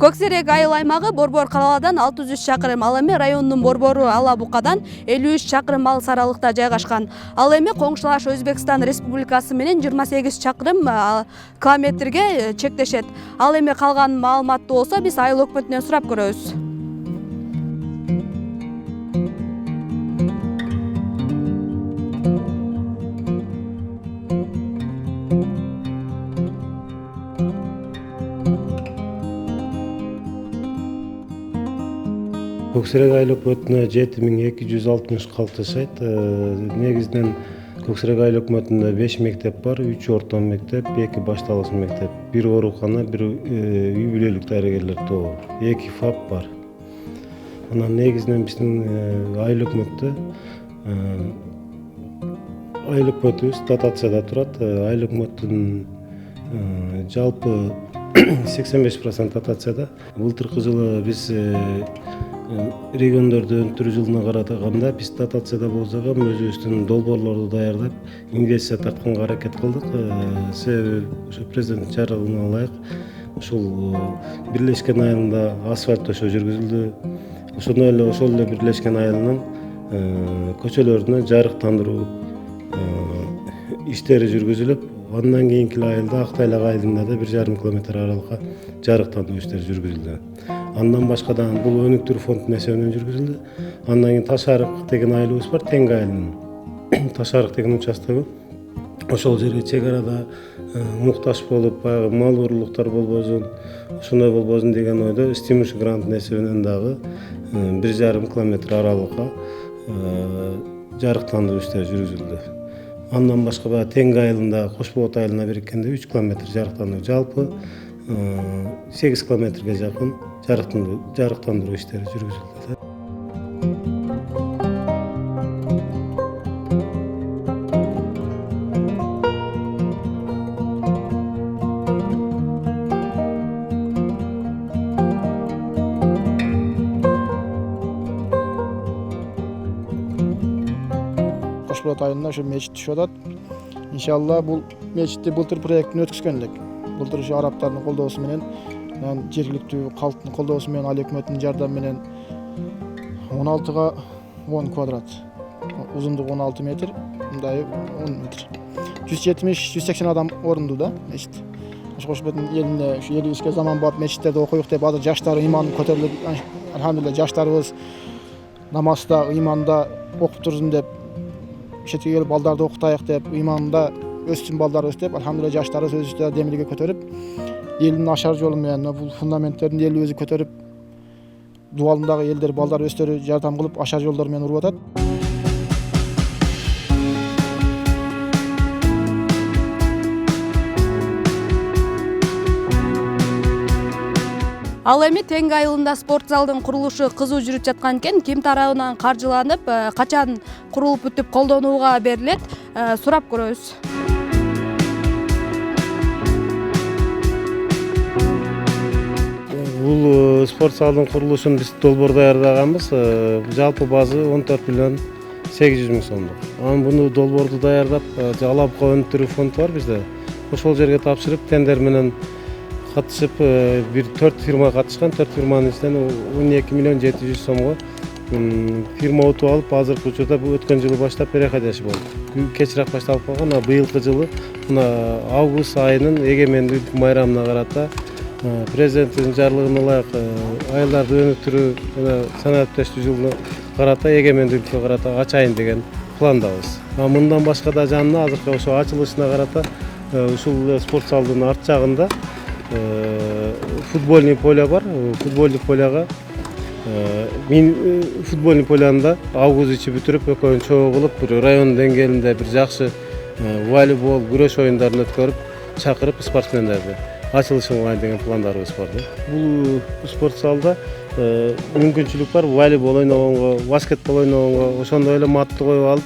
Көк Серек айыл аймагы Борбор калаадан 603 чакырым, ал эми райондун борбору Ала Букадан 53 чакырым алыс аралыкта жайгашкан. Ал эми коңшулаш Өзбекстан Республикасы менен 28 чакырым километрге чектешет. Ал эми калган маалыматты болсо биз айыл өкмөтүнөн сурап көрөбүз. Көк Серек айыл өкмөтүнө 7260 калк жашайт. Негизинен Көк Серек айыл өкмөтүндө 5 мектеп бар, 3 орто мектеп, 2 башталгыч мектеп, 1 оорукана, 1 үй бүлөлүк дарыгерлер тобу, 2 ФАП бар. Анан негизинен биздин айыл өкмөтүбүз дотацияда турат. Айыл өкмөттүн жалпы 85% дотацияда. Былтыркы жылы биз региондорду өнүктүрүү жылына караганда биз дотацияда болсок өзүбүздүн долбоорлорду даярдап, инвестиция тартканга аракет кылдык. Себеби ошо президенттин жарлыгына ылайык ушул Бирлешкен айылында асфальт төшөө жүргүзүлдү. Ошол эле Бирлешкен айылынын көчөлөрүнө жарыктандыруу иштери жүргүзүлүп, андан кийинки айылда Актайлак айылында да 1,5 километр аралыкка жарыктандыруу иштери жүргүзүлдү. Андан башка дагы бул өнүктүрүү фондунун эсебинен жүргүзүлдү. Андан кийин Таш Арык деген айылыбыз бар, Теңге айылынын. Таш Арык деген участогу. Ошол жерге чек арада муктаж болуп, баягы мал урурлуктар болбосун, ошондой болбосун деген ойдо стимулчу гранттын эсебинен дагы 1,5 километр аралыкка жарыктандыруу иштери жүргүзүлдү. Андан башка баягы Теңге айылында Кош Болот айылына бириккенде 3 километр жарыктандыруу, жалпы 8 километрге жакын жарыктандыруу иштери жүргүзүлдү. Кош Болот айылына ошо мечит түшүп атат. Иншалла бул мечитти былтыр проектин өткүзгөн элек. Былтыр ошо арабтардын колдоосу менен, жергиликтүү калктын колдоосу менен, айыл өкмөтүнүн жардамы менен 16га 10 квадрат, узундугу 16 метр, мындайы 10 метр. 170-180 адам орундуу да мечит. Ошо Кош Болоттун элине ушу элибизге заманбап мечиттерде окуйук деп азыр жаштар ыйманы көтөрүлүп, алхамдулилля жаштарыбыз намазда, ыйманда окуп турсун деп, шетке келип балдарды окутайык деп, ыйманда өссүн балдарыбыз деп, алхамдулилля жаштарыбыз өзүбүздү демилге көтөрүп, элдин ашар жолу менен бул фундаменттерин элибиз көтөрүп, дубалындагы элдер, балдар өздөрү жардам кылып, ашар жолдор менен уруп атат. Ал эми Теңге айылында спорт залдын курулушу кызуу жүрүп жаткан экен. Ким тарабынан каржыланып, качан курулуп бүтүп колдонууга берилет, сурап көрөбүз. Бул спорт залдын курулушун биз долбоор даярдаганбыз. Жалпы базы 14 миллион 800 миң сомдук. Анан буну долбоорду даярдап, Ала Бука өнүктүрүү фонду бар бизде. Ошол жерге тапшырып, тендер менен катышып, 4 фирма катышкан. 4 фирманын ичинен 12 миллион 700 сомго фирма утуп алып, азыркы учурда өткөн жылы баштап переходящий болду. Кечирээк башталып калган, быйылкы жылы мына август айынын эгемендүүлүк майрамына карата президенттин жарлыгына ылайык айылдарды өнүктүрүү жана санариптештүү жылына карата эгемендүүлүккө карата ачайын деген пландабыз. Мындан башка да жанына азыркы ошо ачылышына карата ушул спорт залдын арт жагында футбольный поле бар. Футбольный полянда август ичи бүтүрүп, экөөнү чогуу кылып, бир район деңгээлинде бир жакшы волейбол, күрөш оюндарын өткөрүп, чакырып спортсмендерди ачылышын кылайын деген пландарыбыз бар. Бул спорт залда мүмкүнчүлүк бар, волейбол ойногонго, баскетбол ойногонго, ошондой эле матты коюп алып,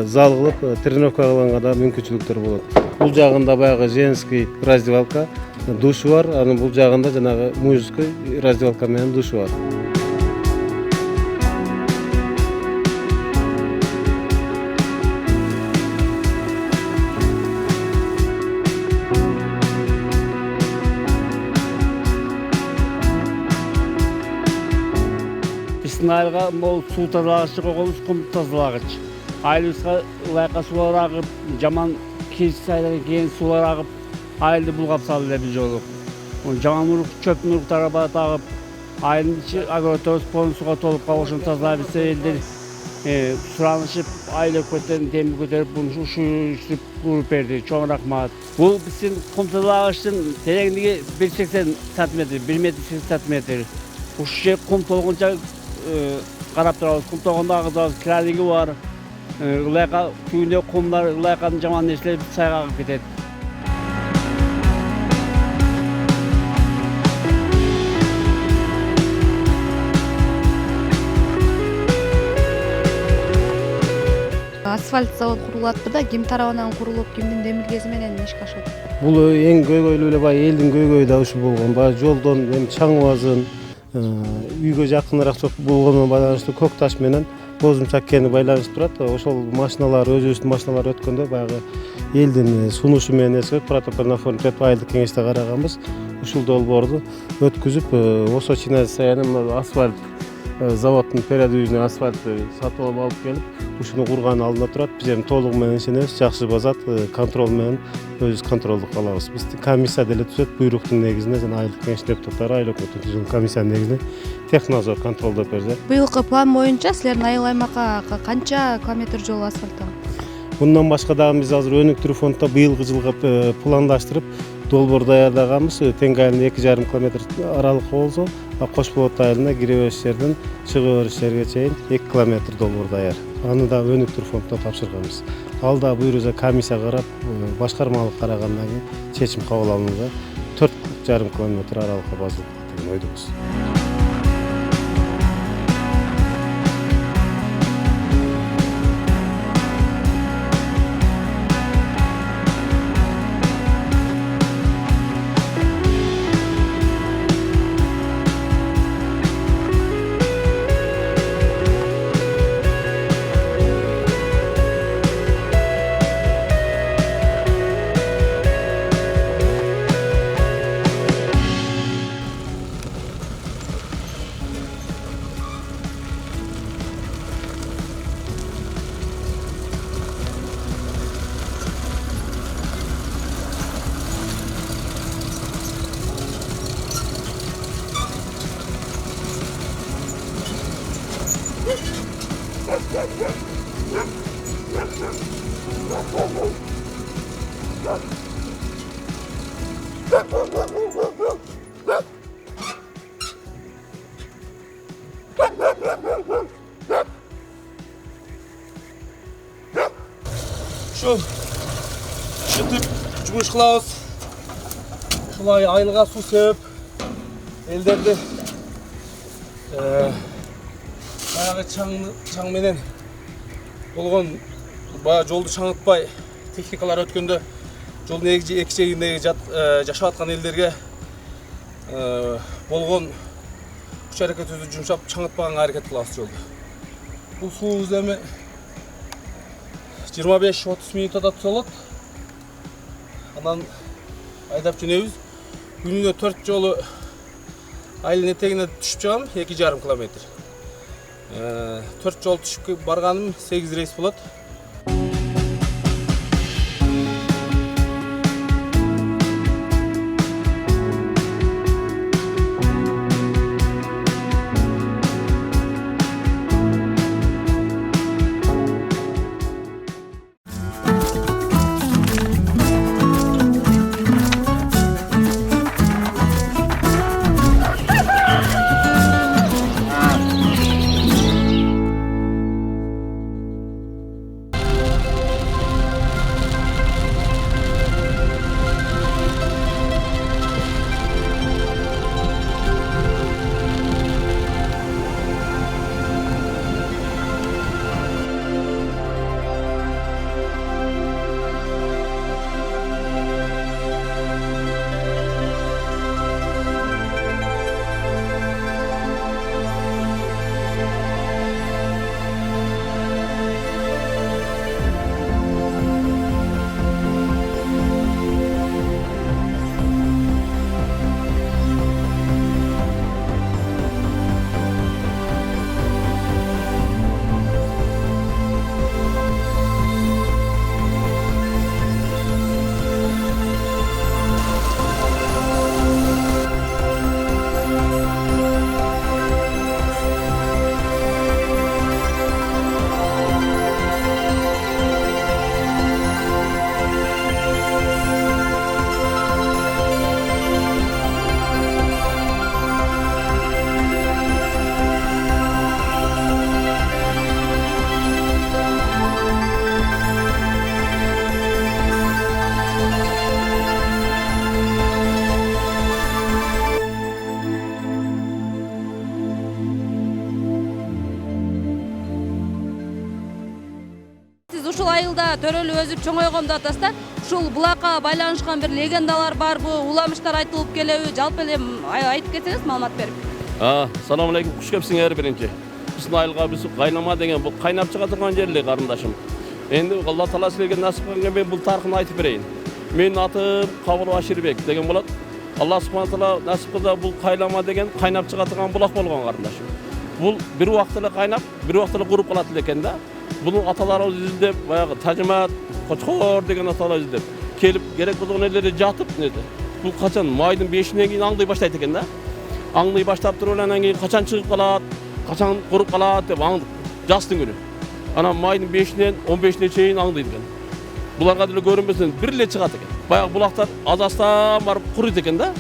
зал кылып, тренировка кылганга да мүмкүнчүлүктөр болот. Бул жагында баягы женский раздевалка, душу бар, анын бул жагында жанагы мужской раздевалка менен душу бар. айылга могул суу тазалагычты койгонбуз, кум тазалагыч. Айылыбызга ылайыка суулар агып, жаман кеч айдан кийин суулар агып, айылды булгап салды эле бир жолу. Жаман урук, чөптүн уруктары бар тагып, айылдын ичи агротоз сууга толуп калып, ошону тазалай билсе элдер суранышып, айыл өкмөттөн темир көтөрүп, буну ушинтип уруп берди. Чоң рахмат. Бул биздин кум тазалагычтын тереңдиги 180 сантиметр, 1 метр 80 сантиметр. Ушул жер кум толгонча карап турабыз. Кум толгондо агызабыз, киралиги бар. Ылайыка түйүндө кумдар, ылайыканын жаман нерселери сайга агып кетет. Асфальт завод курулатпы да, ким тарабынан курулуп, кимдин демилгеси менен ишке ашат? Бул эң көйгөйлүү эле баягы элдин көйгөйү да ушул болгон. Баягы жолдон эми чаңыбазын үйгө жакыныраак болгонуна байланыштуу көк таш менен бозумча кени байланыштып турат. Ошол машиналар, өзүбүздүн машиналар өткөндө баягы элдин сунушу менен эскерип протопорноформ деп айылдык кеңеште караганбыз. Ушул долбоорду өткүзүп, Осочина саянын асфальт заводдун передвижный асфальт сатып алып келип, ушуну курганын алдында турат. Биз эми толугу менен ишенебиз, жакшы базат, контроль менен өзүбүз контролдук калабыз. Биз комиссия деле түзөт, буйруктун негизинде жана айылдык кеңеш депутаттары айыл өкмөтү түзгөн комиссиянын негизинде технадзор контролдоп берди. Быйылкы план боюнча силердин айыл аймакка канча километр жол асфальтталган? Bundan başka da biz hazır өнүктүрүү фондда быйылгы жылга пландаштырып, долбоор даярдаганбыз. Тең айылында 2,5 километр аралык болсо, Кош Болот айылында кире бериш жерден чыгып бериш жерге чейин 2 километр долбоор даяр. Аны да өнүктүрүү фонддо тапшырганбыз. Ал да буйруса комиссия карап, башкармалык карагандан кийин чечим кабыл алынды. 4,5 километр аралыкка базылдык деген ойдобуз. Ушинтип жумуш кылабыз. Ушулай айылга суу себип, элдерди баягы чаң менен болгон баягы жолду чаңытпай, техникалар өткөндө жолдун эки жегиндеги жашап аткан элдерге болгон күч аракетибизди жумшап чаңытпаганга аракет кылабыз жолду. Бул суубуз эми 25-30 минутта болот. Анан айдап жөнөбүз. Күнүнө 4 жолу айылдын этегине түшүп чыгам, 2,5 километр. 4 жол түшүп барганым 8 рейс болот. жылда төрөлүп өсүп чоңойгон деп атасыз да. Ушул булакка байланышкан бир легендалар барбы, уламыштар айтылып келеби? Жалпы эле айтып кетсеңиз, маалымат берип. Assalamu alaykum, xush kelipsiңер birinchi. Bizni ayılga biz qaynama degen bu qaynap çıqa turgan yerli qarındaşım. Endi Allah Taala sizlarga nasip qilgan men bu tarixini aytib berayin. Mening atim Qabul Ashirbek degen bolat. Allah subhanahu taala nasip qilsa bu qaynama degen qaynap çıqa turgan bulaq bolgan qarındaşım. Bu bir vaqtda qaynap, bir vaqtda qurup qalat ekenda. Bunun atalarımız izlep, bayağı Tacimat, Qoçqor degen atalar izlep kelip gerek bo'lgan yerlerde jatıp nedi. Bu qaçan maydın 5'inden keyin аңдый баштайт eкен да. Аңдый баштап туруп анан кийин качан чыгып калат, качан куруп калат деп аңдып жастын күнү. Анан майдын 5'inden 15'ine чейин аңдыйт экен. Буларга деле көрүнбөсүн бир эле чыгат экен. Баягы булактар азастан барып курuyт экен да.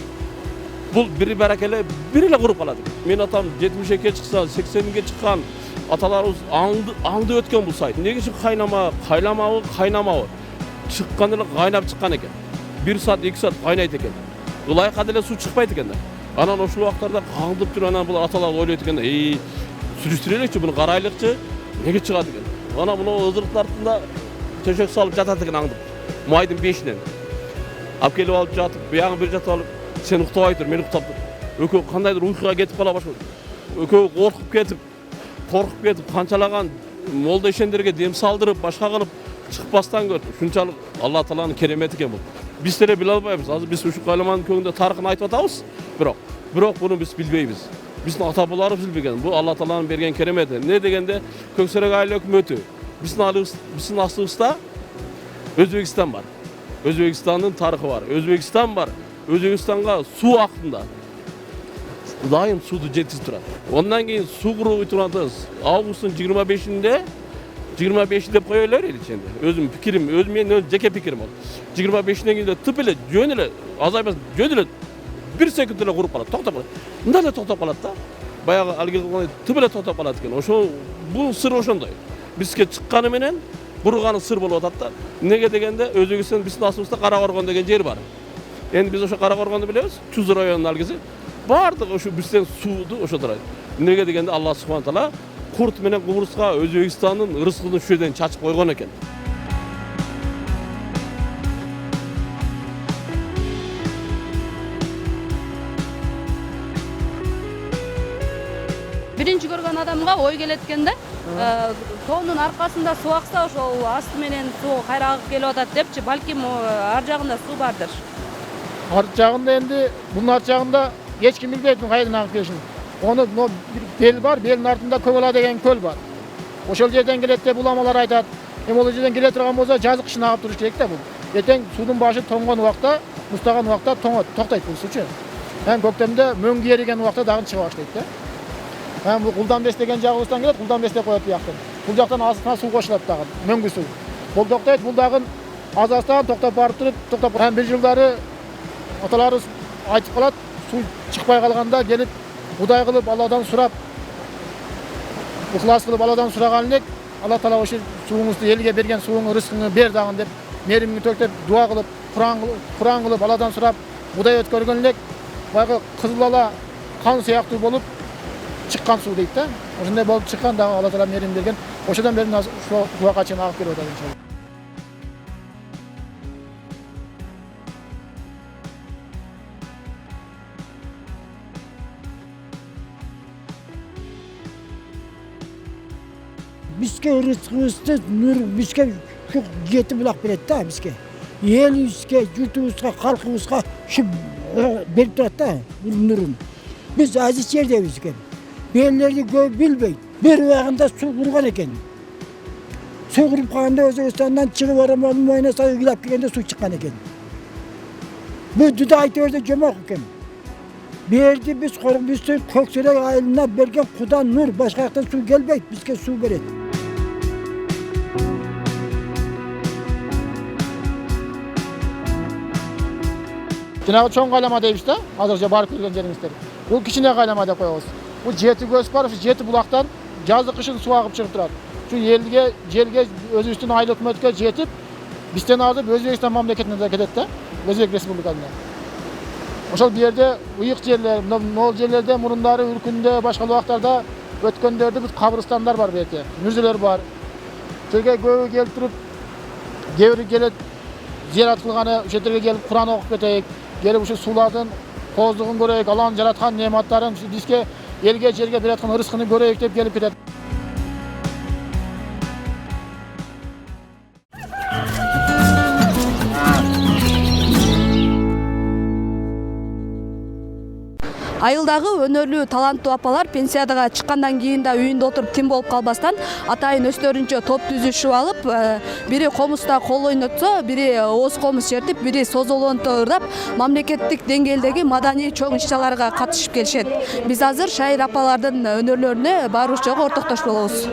Бул бири баракеле бир эле куруп калат экен. Мен атам 70'e чыкса, 80'e чыккан аталарыбыз аңды өткөн бул сайт. Неге үчүн кайнамабы? Чыккан эле кайнап чыккан экен. 1 saat 2 saat кайнайт экен. Ылайка деле суу чыкпайт экен да. Анан ошол убактарда каңдып туруп анан бул аталар ойлойт экен да, сүрүштүрөлүкчү, буну карайлыкчы, неге чыгат экен. Анан муну ызырыктын артында төшөк салып жатат экен аңдып. Майдын 5'inden. Алып келип алып жатып, буягын бир жатып алып, сен уктабай тур, мен уктап тур. Экөө кандайдыр уйкуга кетип кала баштады. Экөө коркуп кетип, канчалаган молда ишендерге дем салдырып, башка кылып чыкпастан көрдү. Ушунчалык Алла Тааланын керемети экен бул. Биз деле биле албайбыз. Азыр биз ушул кайламанын көңүндө тарыхын айтып атабыз. Бирок буну биз билбейбиз. Биздин ата бабаларыбыз билбеген. Бул Алла Тааланын берген керемети. Не дегенде Көксөрөк айыл өкмөтү. Биздин астыбызда Өзбекстан бар. Өзбекстандын тарыхы бар. Өзбекстан бар. Өзбекстанга суу акында дайым сууду жеткизип турат. Ondan кийин суу куруп турабыз. Августтун 25 деп кое эле ичинде. Өзүм пикирим, менин жеке пикирим бол. 25'inden кийин тып эле, жөн эле, азайбас, жөн эле 1 секунд эле куруп калат, токтоп калат. Мындай эле токтоп калат да. Баягы алги кылган тып эле токтоп калат экен. Ошо бул сыр ошондой. Бизге чыкканы менен бурганы сыр болуп атат да. Неге дегенде Өзбекстан биздин астыбызда Каракоргон деген жер бар. Эndi биз ошо Каракоргонду билебиз, Чузу районунун алгиси. Бардык ошо бизден сууду ошо турат. Неге дегенде Алла субхана таала Курт менен Кубурска Өзбекстандын рызкын ушеден чачып койгон экен. Биринчи көргөн адамга ой келет экен да. Тоонун аркасында суу акса ошол асты менен суу кайра агып келип атат депчи, балким ар жагында суу бардыр. Ар жагында энди бунун ар жагында эч ким билбейт кайдан агып келишин. Onu bel var, belin артында Көбала деген көл бар. Ошол жерден келет деп уламалар айтат. Ol жерден келе турган болсо жазык кышын агып туруш керек да бул. Эртең судун башы тоңгон убакта, мустаган убакта токтойт бул суучу. Көктемде мөңгү эриген убакта дагы чыга баштайт да. Бул Кулданбес деген жагыбыздан келет, Кулданбес деп коет бияктан. Бул жактан астына суу кошулат дагы, мөңгү суу. Бул токтойт, бул дагы азастан токтоп барып туруп, бир жылдары аталарыбыз айтып калат, суу чыкпай калганда келип Будай кылып Алладан сурап, ыхлас кылып Алладан сураган элек, Алла Таала ошо сууңузду элге берген сууңу рызкыңы бер дагын деп, меримиңи төктөп дуа кылып, Куран кылып Алладан сурап, будай өткөргөн элек, баягы кызыл ала кан сыяктуу болуп чыккан суу дейт да. Ошондой болуп чыккан дагы Алла Таала мерим берген. Ошодон бери ошо буга чейин агып келип атат иншалла. Bizge rızkımızda nur bizge çok yeti bulak bilet da bizge. Elimizge, yurtumuzga, halkımızga şu berip durat da nurun. Biz aziz yerde bizge. Belleri bilmeyin. Bir vaqında su kurgan eken. Su kurup kalanda Özbekistan'dan çıkıp aramanın boyuna sayı gidip gelende su çıkan eken. Bu düde aytörde cömek eken. Berdi biz Korkbüstün Köksörek ayılına bergen Kudan nur başka yaktan su gelmeyt bizge su beret. Жана чоң кайлама дейбиз да, азыркыча барып келген жериңиздер. Бул кичине кайлама деп коебуз. Бул жети көз бар, жети булактан жазы кышын суу агып чыгып турат. Şu жерге Өзбекстан айыл өкмөткө жетип, бизден азып Өзбекстан мамлекетине да кетет да, Өзбек Республикасына. Ошол бу жерде уйук жерлер, могул жерлерде мурундары үркүндө, башка убактарда өткөндөрдө биз кабырстандар бар бу жерде. Мүрзөлөр бар. Жерге көбү келип туруп Kebiri gelip ziyaret kılgany şu yerge gelip Kur'an okup keteyik. Gelip şu sulardan kozluğun göreyik, Allah'ın yaratkan nimetlerin bizge elge jerge beretken rızkını göreyik dep gelip ketedi. Айылдагы өнөрлүү таланттуу апалар пенсияга чыккандан кийин да үйүндө отуруп тим болуп калбастан атайын өстөрүнчө топ түзүшүп алып, бири комуста кол ойнотсо, бири ооз комуз чертип, бири созолонто ырдап, мамлекеттик деңгээлдеги маданий чоң иш-чараларга катышып келишет. Биз азыр шайыр апалардын өнөрлөрүнө барууч жолу ортоктош болобуз.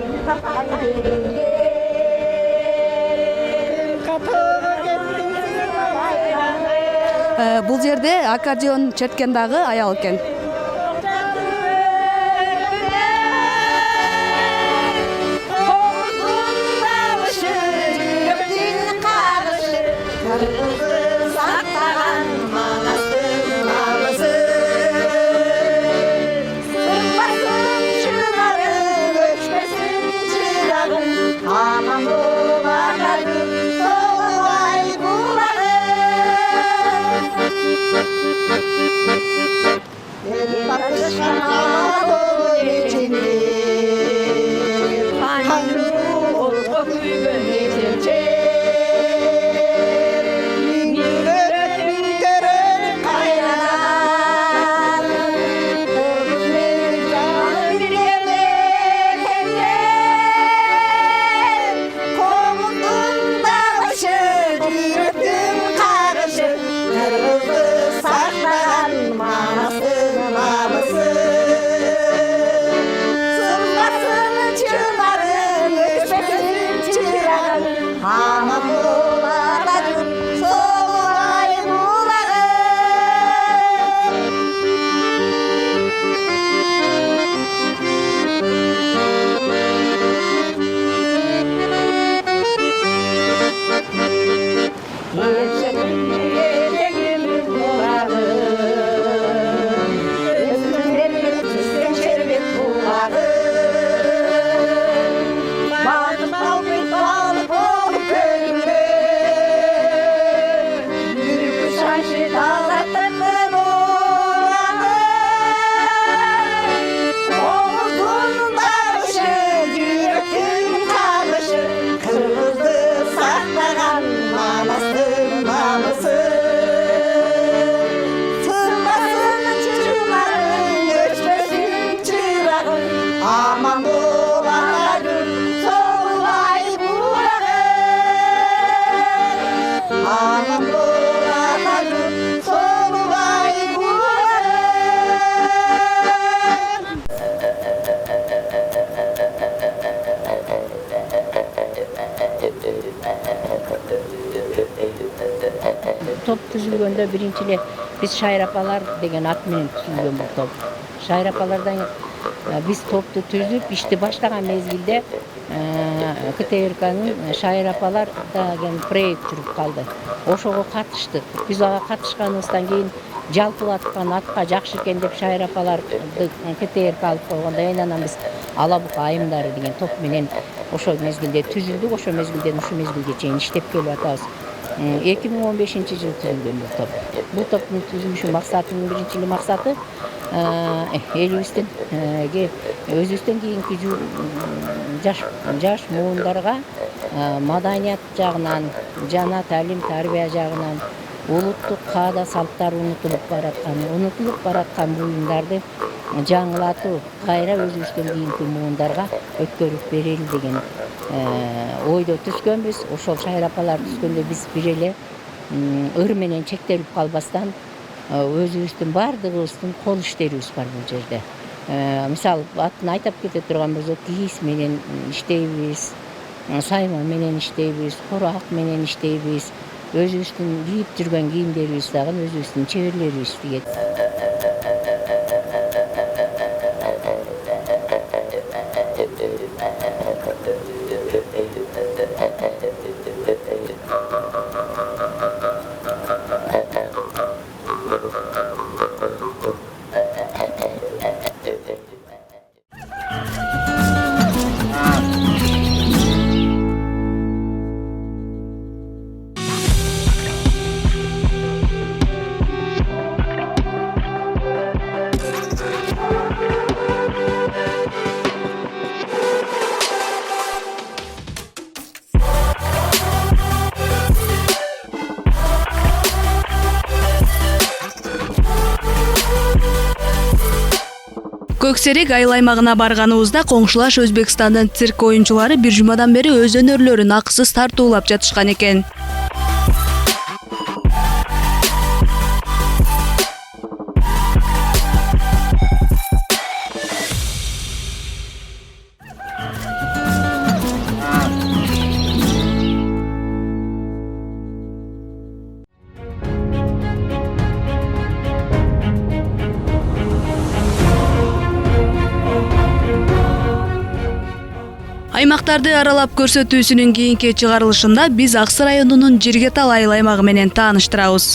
Бул жерде аккордеон черткен дагы аял экен. Топ түзүлгөндө биринчи эле биз шайыр апалар деген ат менен түзүлгөн бул топ. Шайыр апалардан биз топту түзүп ишти баштаган мезгилде КТРКнын шайыр апалар деген проект жүрүп калды. Ошого катыштык. Биз ага катышканыбыздан кийин жалпылаткан атка жакшы экен деп шайыр апаларды КТРК алып койгондо анан биз Ала Бука айымдары деген топ менен ошол мезгилде түзүлдүк. Ошол мезгилден ушул мезгилге чейин иштеп келип атабыз. 2015-жылы түзүлгөн бул топ. Бул топтун түзүлүшү максатынын биринчи максаты элибиздин өзүбүздөн кийинки жаш муундарга маданият жагынан жана талим тарбия жагынан улуттук каада салттар унутулуп бараткан буюмдарды жаңылатып, кайра өзүбүздөн кийинки муундарга өткөрүп берели деген ойдо түзгөнбүз. Ошол шайыр апалар түзгөндө биз бир эле ыр менен чектелип калбастан өзүбүздүн бардыгыбыздын кол иштерибиз бар бул жерде. Мисалы атын айтып кете турган болсок, кийиз менен иштейбиз, сайма менен иштейбиз, курак менен иштейбиз. Өзүбүздүн кийип жүргөн кийимдерибиз дагы өзүбүздүн чеберлерибиз тигет. Көксерек айыл аймагына барганыбызда коңшулаш Өзбекстандын цирк оюнчулары бир жумадан бери өз өнөрлөрүн акысыз тартуулап жатышкан экен. Аймактарды аралап көрсөтүүсүнүн кийинки чыгарылышында биз Аксы районунун Жиргетал айыл аймагы менен тааныштырабыз.